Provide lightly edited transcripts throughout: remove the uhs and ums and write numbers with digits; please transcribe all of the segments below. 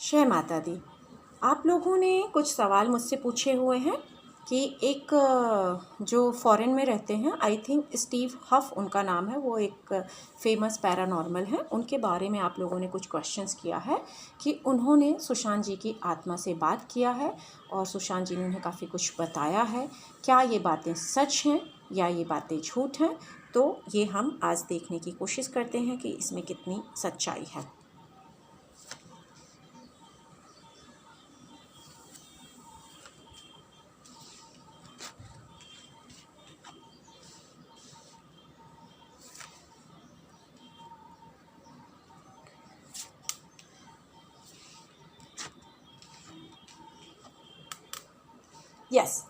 जय माता दी। आप लोगों ने कुछ सवाल मुझसे पूछे हुए हैं कि एक जो फ़ॉरेन में रहते हैं, आई थिंक स्टीव हफ़ उनका नाम है, वो एक फेमस पैरानॉर्मल हैं। उनके बारे में आप लोगों ने कुछ क्वेश्चंस किया है कि उन्होंने सुशांत जी की आत्मा से बात किया है और सुशांत जी ने उन्हें काफ़ी कुछ बताया है। क्या ये बातें सच हैं या ये बातें झूठ हैं? तो ये हम आज देखने की कोशिश करते हैं कि इसमें कितनी सच्चाई है।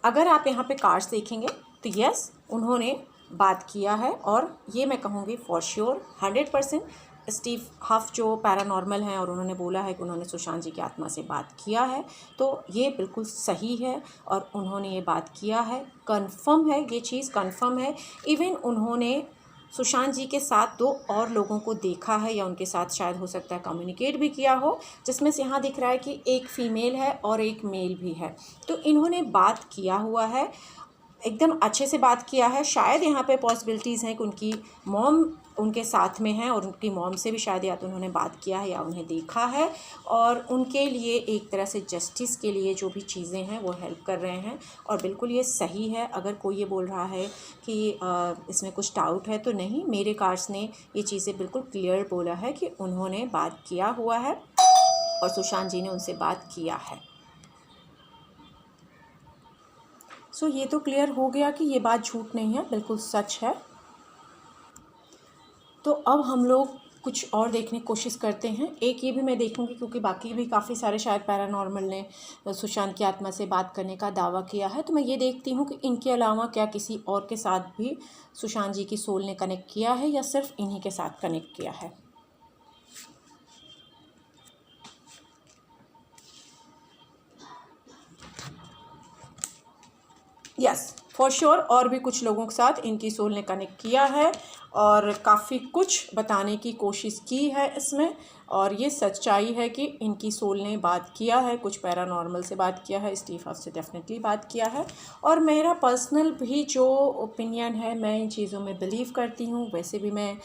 अगर आप यहाँ पे कार्ड्स देखेंगे तो उन्होंने बात किया है और ये मैं कहूँगी फॉर श्योर 100% स्टीव हफ़ जो पैरानॉर्मल हैं और उन्होंने बोला है कि उन्होंने सुशांत जी की आत्मा से बात किया है, तो ये बिल्कुल सही है और उन्होंने ये बात किया है, कंफर्म है, ये चीज़ कंफर्म है। इवन उन्होंने सुशांत जी के साथ 2 और लोगों को देखा है या उनके साथ शायद हो सकता है कम्युनिकेट भी किया हो, जिसमें से यहाँ दिख रहा है कि एक फ़ीमेल है और एक मेल भी है। तो इन्होंने बात किया हुआ है, एकदम अच्छे से बात किया है। शायद यहाँ पे पॉसिबिलिटीज़ हैं कि उनकी मॉम उनके साथ में है और उनकी मॉम से भी शायद या तो उन्होंने बात किया है या उन्हें देखा है और उनके लिए एक तरह से जस्टिस के लिए जो भी चीज़ें हैं वो हेल्प कर रहे हैं और बिल्कुल ये सही है। अगर कोई ये बोल रहा है कि इसमें कुछ डाउट है, तो नहीं, मेरे कार्ड्स ने ये चीज़ें बिल्कुल क्लियर बोला है कि उन्होंने बात किया हुआ है और सुशांत जी ने उनसे बात किया है। ये तो क्लियर हो गया कि ये बात झूठ नहीं है, बिल्कुल सच है। तो अब हम लोग कुछ और देखने की कोशिश करते हैं। एक ये भी मैं देखूंगी क्योंकि बाकी भी काफ़ी सारे शायद पैरानॉर्मल ने सुशांत की आत्मा से बात करने का दावा किया है, तो मैं ये देखती हूँ कि इनके अलावा क्या किसी और के साथ भी सुशांत जी की सोल ने कनेक्ट किया है या सिर्फ इन्हीं के साथ कनेक्ट किया है। फॉर श्योर और भी कुछ लोगों के साथ इनकी सोल ने कनेक्ट किया है और काफ़ी कुछ बताने की कोशिश की है इसमें, और ये सच्चाई है कि इनकी सोल ने बात किया है, कुछ पैरानॉर्मल से बात किया है, स्टीव हफ़ से डेफिनेटली बात किया है। और मेरा पर्सनल भी जो ओपिनियन है, मैं इन चीज़ों में बिलीव करती हूँ। वैसे भी मैं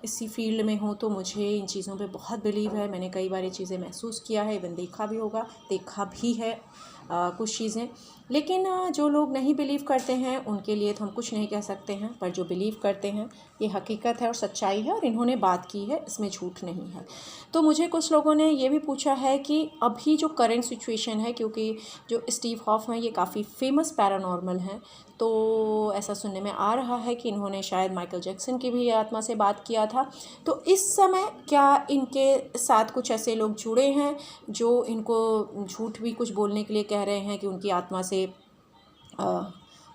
इसी फील्ड में हूँ तो मुझे इन चीज़ों पे बहुत बिलीव है। मैंने कई बार ये चीज़ें महसूस किया है, इवन देखा भी होगा, देखा भी है कुछ चीज़ें। लेकिन जो लोग नहीं बिलीव करते हैं उनके लिए तो हम कुछ नहीं कह सकते हैं, पर जो बिलीव करते हैं ये हकीकत है और सच्चाई है और इन्होंने बात की है, इसमें झूठ नहीं है। तो मुझे कुछ लोगों ने ये भी पूछा है कि अभी जो करंट सिचुएशन है, क्योंकि जो स्टीव हॉफ हैं ये काफ़ी फेमस पैरानॉर्मल हैं, तो ऐसा सुनने में आ रहा है कि इन्होंने शायद माइकल जैक्सन की भी आत्मा से बात किया था। तो इस समय क्या इनके साथ कुछ ऐसे लोग जुड़े हैं जो इनको झूठ भी कुछ बोलने के लिए कह रहे हैं कि उनकी आत्मा से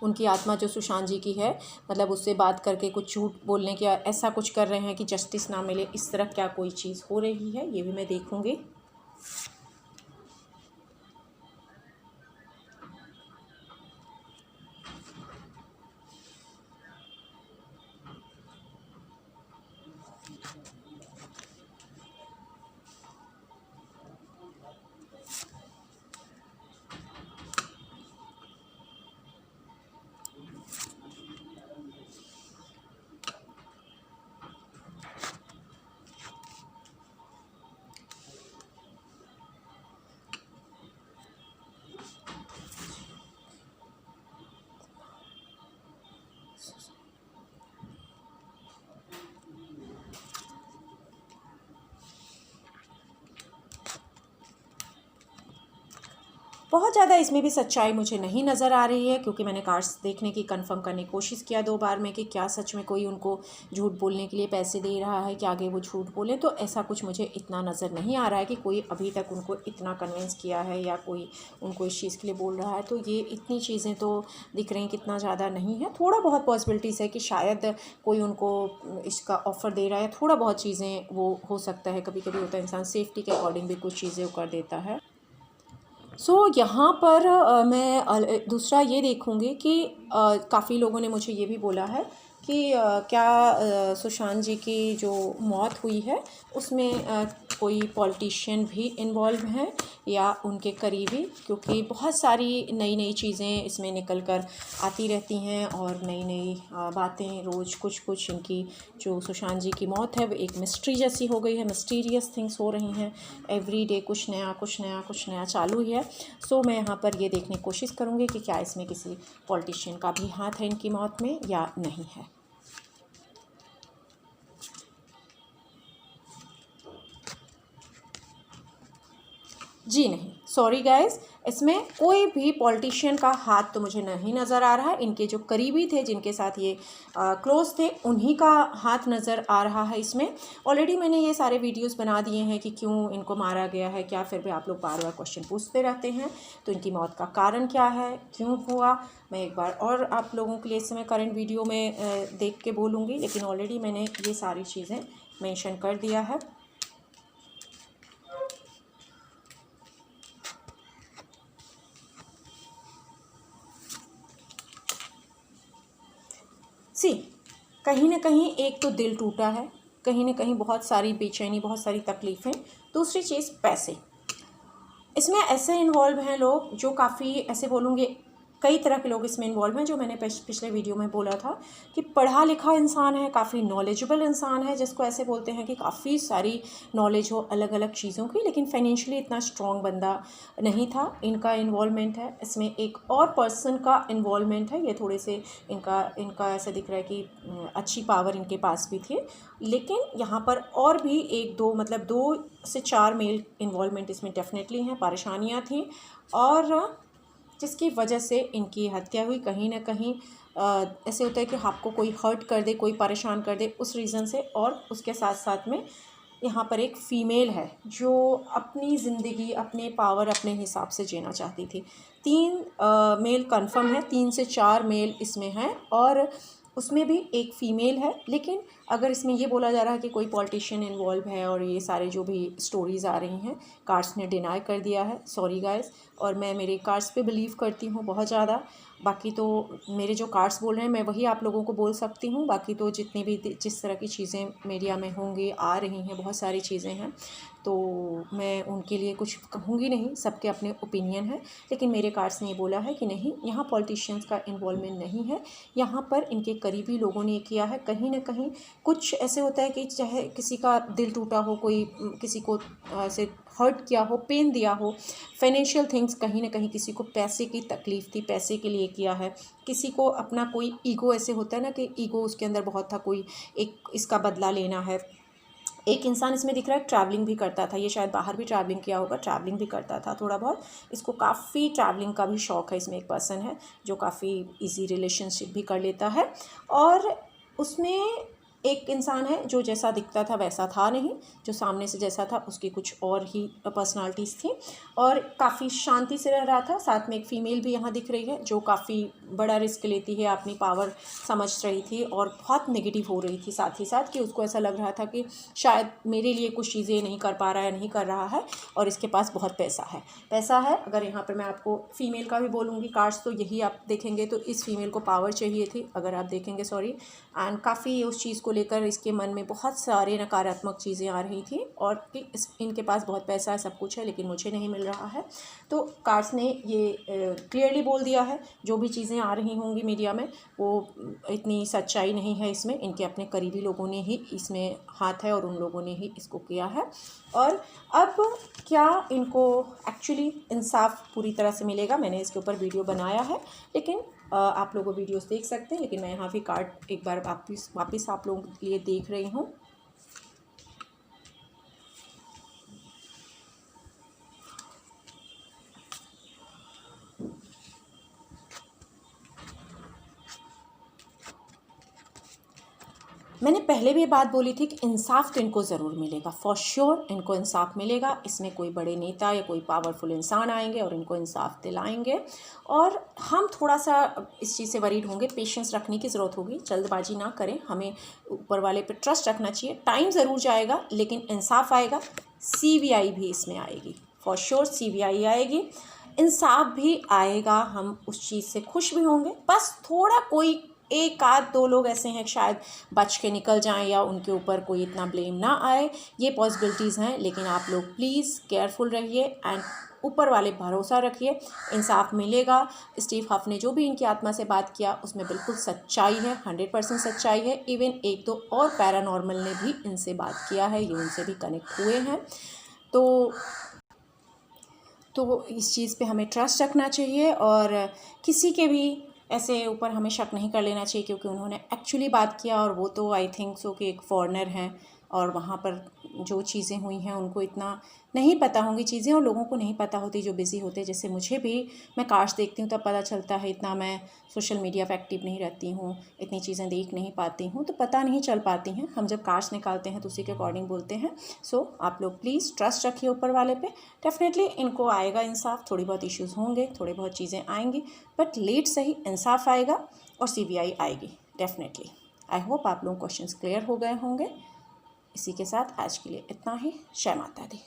उनकी आत्मा जो सुशांत जी की है, मतलब उससे बात करके कुछ झूठ बोलने की ऐसा कुछ कर रहे हैं कि जस्टिस ना मिले, इस तरह क्या कोई चीज़ हो रही है, ये भी मैं देखूँगी। बहुत ज़्यादा इसमें भी सच्चाई मुझे नहीं नज़र आ रही है, क्योंकि मैंने कार्ड्स देखने की कंफर्म करने की कोशिश किया 2 बार में कि क्या सच में कोई उनको झूठ बोलने के लिए पैसे दे रहा है कि आगे वो झूठ बोले, तो ऐसा कुछ मुझे इतना नज़र नहीं आ रहा है कि कोई अभी तक उनको इतना कन्विंस किया है या कोई उनको इस चीज़ के लिए बोल रहा है। तो ये इतनी चीज़ें तो दिख रही हैं, कितना ज़्यादा नहीं है। थोड़ा बहुत पॉसिबिलिटीज़ है कि शायद कोई उनको इसका ऑफ़र दे रहा है, थोड़ा बहुत चीज़ें वो हो सकता है। कभी कभी होता है इंसान सेफ्टी के अकॉर्डिंग भी कुछ चीज़ें कर देता है। यहाँ पर मैं दूसरा ये देखूँगी कि काफ़ी लोगों ने मुझे ये भी बोला है कि क्या सुशांत जी की जो मौत हुई है उसमें कोई पॉलिटिशियन भी इन्वॉल्व हैं या उनके करीबी, क्योंकि बहुत सारी नई नई चीज़ें इसमें निकल कर आती रहती हैं और नई नई बातें रोज़ कुछ कुछ इनकी जो सुशांत जी की मौत है वो एक मिस्ट्री जैसी हो गई है, मिस्टीरियस थिंग्स हो रही हैं एवरी डे, कुछ नया कुछ नया कुछ नया चालू ही है। सो मैं यहाँ पर ये देखने की कोशिश करूँगी कि क्या इसमें किसी पॉलिटिशियन का भी हाथ है इनकी मौत में या नहीं है। जी नहीं, सॉरी गाइस, इसमें कोई भी पॉलिटिशियन का हाथ तो मुझे नहीं नज़र आ रहा है। इनके जो करीबी थे जिनके साथ ये क्लोज थे उन्हीं का हाथ नज़र आ रहा है इसमें। ऑलरेडी मैंने ये सारे वीडियोस बना दिए हैं कि क्यों इनको मारा गया है, क्या फिर भी आप लोग बार बार क्वेश्चन पूछते रहते हैं। तो इनकी मौत का कारण क्या है, क्यों हुआ, मैं एक बार और आप लोगों के लिए इस समय करंट वीडियो में देख के बोलूँगी, लेकिन ऑलरेडी मैंने ये सारी चीज़ें मेंशन कर दिया है। कहीं ना कहीं एक तो दिल टूटा है, कहीं ना कहीं बहुत सारी बेचैनी, बहुत सारी तकलीफ़ें। दूसरी चीज़ पैसे, इसमें ऐसे इन्वॉल्व हैं लोग जो काफ़ी, ऐसे बोलूँगे कई तरह के लोग इसमें इन्वॉल्व हैं, जो मैंने पिछले वीडियो में बोला था कि पढ़ा लिखा इंसान है, काफ़ी नॉलेजेबल इंसान है, जिसको ऐसे बोलते हैं कि काफ़ी सारी नॉलेज हो अलग अलग चीज़ों की, लेकिन फाइनेंशियली इतना स्ट्रॉन्ग बंदा नहीं था। इनका इन्वॉल्वमेंट है इसमें, एक और पर्सन का इन्वॉल्वमेंट है। ये थोड़े से इनका ऐसा दिख रहा है कि अच्छी पावर इनके पास भी थी, लेकिन यहाँ पर और भी एक दो, मतलब 2 से 4 मेल इन्वॉल्वमेंट इसमें डेफिनेटली हैं। परेशानियाँ थी और जिसकी वजह से इनकी हत्या हुई। कहीं ना कहीं ऐसे होता है कि आपको कोई हर्ट कर दे, कोई परेशान कर दे, उस रीज़न से। और उसके साथ साथ में यहाँ पर एक फ़ीमेल है जो अपनी ज़िंदगी, अपने पावर, अपने हिसाब से जीना चाहती थी। 3 मेल कंफर्म है, 3 से 4 मेल इसमें हैं और उसमें भी एक फ़ीमेल है। लेकिन अगर इसमें ये बोला जा रहा है कि कोई पॉलिटिशियन इन्वॉल्व है और ये सारे जो भी स्टोरीज़ आ रही हैं, कार्ड्स ने डिनाई कर दिया है। सॉरी गाइस, और मैं मेरे कार्ड्स पे बिलीव करती हूँ बहुत ज़्यादा। बाकी तो मेरे जो कार्ड्स बोल रहे हैं मैं वही आप लोगों को बोल सकती हूँ। बाकी तो जितनी भी जिस तरह की चीज़ें मीडिया में होंगी, आ रही हैं, बहुत सारी चीज़ें हैं, तो मैं उनके लिए कुछ कहूँगी नहीं, सबके अपने ओपिनियन है। लेकिन मेरे कार्ड्स ने ये बोला है कि नहीं, यहाँ पॉलिटिशियंस का इन्वॉल्वमेंट नहीं है, यहाँ पर इनके करीबी लोगों ने किया है। कहीं ना कहीं कुछ ऐसे होता है कि चाहे किसी का दिल टूटा हो, कोई किसी को ऐसे हर्ट किया हो, पेन दिया हो, फाइनेंशियल थिंग्स, कहीं ना कहीं किसी को पैसे की तकलीफ़ थी, पैसे के लिए किया है। किसी को अपना कोई ईगो, ऐसे होता है ना कि ईगो उसके अंदर बहुत था, कोई एक इसका बदला लेना है। एक इंसान इसमें दिख रहा है ट्रैवलिंग भी करता था, ये शायद बाहर भी ट्रैवलिंग किया होगा, ट्रैवलिंग भी करता था थोड़ा बहुत, इसको काफ़ी ट्रैवलिंग का भी शौक़ है। इसमें एक पर्सन है जो काफ़ी इजी रिलेशनशिप भी कर लेता है। और उसमें एक इंसान है जो जैसा दिखता था वैसा था नहीं, जो सामने से जैसा था उसकी कुछ और ही पर्सनालिटीज़ थी और काफ़ी शांति से रह रहा था। साथ में एक फ़ीमेल भी यहाँ दिख रही है जो काफ़ी बड़ा रिस्क लेती है, अपनी पावर समझ रही थी और बहुत नेगेटिव हो रही थी साथ ही साथ, कि उसको ऐसा लग रहा था कि शायद मेरे लिए कुछ चीज़ें नहीं कर पा रहा है, नहीं कर रहा है, और इसके पास बहुत पैसा है। पैसा है, अगर यहाँ पर मैं आपको फ़ीमेल का भी बोलूँगी कार्ड्स, तो यही आप देखेंगे तो इस फीमेल को पावर चाहिए थी, अगर आप देखेंगे, सॉरी। एंड काफ़ी उस चीज़ को लेकर इसके मन में बहुत सारे नकारात्मक चीज़ें आ रही थी और कि इनके पास बहुत पैसा है, सब कुछ है, लेकिन मुझे नहीं मिल रहा है। तो कार्ड्स ने ये क्लियरली बोल दिया है, जो भी चीज़ें आ रही होंगी मीडिया में वो इतनी सच्चाई नहीं है इसमें, इनके अपने करीबी लोगों ने ही इसमें हाथ है और उन लोगों ने ही इसको किया है। और अब क्या इनको एक्चुअली इंसाफ पूरी तरह से मिलेगा, मैंने इसके ऊपर वीडियो बनाया है, लेकिन आप लोग वो वीडियोस देख सकते हैं। लेकिन मैं यहाँ भी कार्ड एक बार वापस आप लोगों के लिए देख रही हूँ। मैंने पहले भी ये बात बोली थी कि इंसाफ तो इनको ज़रूर मिलेगा, फॉर श्योर इनको इंसाफ मिलेगा। इसमें कोई बड़े नेता या कोई पावरफुल इंसान आएंगे और इनको इंसाफ दिलाएंगे। और हम थोड़ा सा इस चीज़ से वरीड होंगे, पेशेंस रखने की ज़रूरत होगी, जल्दबाजी ना करें, हमें ऊपर वाले पे ट्रस्ट रखना चाहिए। टाइम ज़रूर जाएगा लेकिन इंसाफ आएगा। CBI भी इसमें आएगी, फॉर श्योर CBI आएगी, इंसाफ भी आएगा, हम उस चीज़ से खुश भी होंगे। बस थोड़ा कोई एक आध दो लोग ऐसे हैं शायद बच के निकल जाएं या उनके ऊपर कोई इतना ब्लेम ना आए, ये पॉसिबिलिटीज़ हैं। लेकिन आप लोग प्लीज़ केयरफुल रहिए एंड ऊपर वाले भरोसा रखिए, इंसाफ मिलेगा। स्टीव हफ ने जो भी इनकी आत्मा से बात किया उसमें बिल्कुल सच्चाई है, 100% सच्चाई है। इवन एक दो और पैरानॉर्मल ने भी इनसे बात किया है, ये उनसे भी कनेक्ट हुए हैं। तो इस चीज़ पे हमें ट्रस्ट रखना चाहिए और किसी के भी ऐसे ऊपर हमें शक नहीं कर लेना चाहिए, क्योंकि उन्होंने एक्चुअली बात किया और वो तो आई थिंक सो कि एक फॉरेनर हैं और वहाँ पर जो चीज़ें हुई हैं उनको इतना नहीं पता होंगी चीज़ें, और लोगों को नहीं पता होती जो बिज़ी होते। जैसे मुझे भी, मैं काश देखती हूँ तब पता चलता है, इतना मैं सोशल मीडिया पे एक्टिव नहीं रहती हूँ, इतनी चीज़ें देख नहीं पाती हूँ, तो पता नहीं चल पाती हैं। हम जब काश निकालते हैं तो उसी के अकॉर्डिंग बोलते हैं। सो आप लोग प्लीज़ ट्रस्ट रखिए ऊपर वाले पे, डेफिनेटली इनको आएगा इंसाफ। थोड़ी बहुत इश्यूज़ होंगे, थोड़ी बहुत चीज़ें आएंगी, बट लेट सही इंसाफ आएगा और CBI आएगी डेफिनेटली। आई होप आप लोग क्वेश्चंस क्लियर हो गए होंगे। इसी के साथ आज के लिए इतना ही। जय माता दी।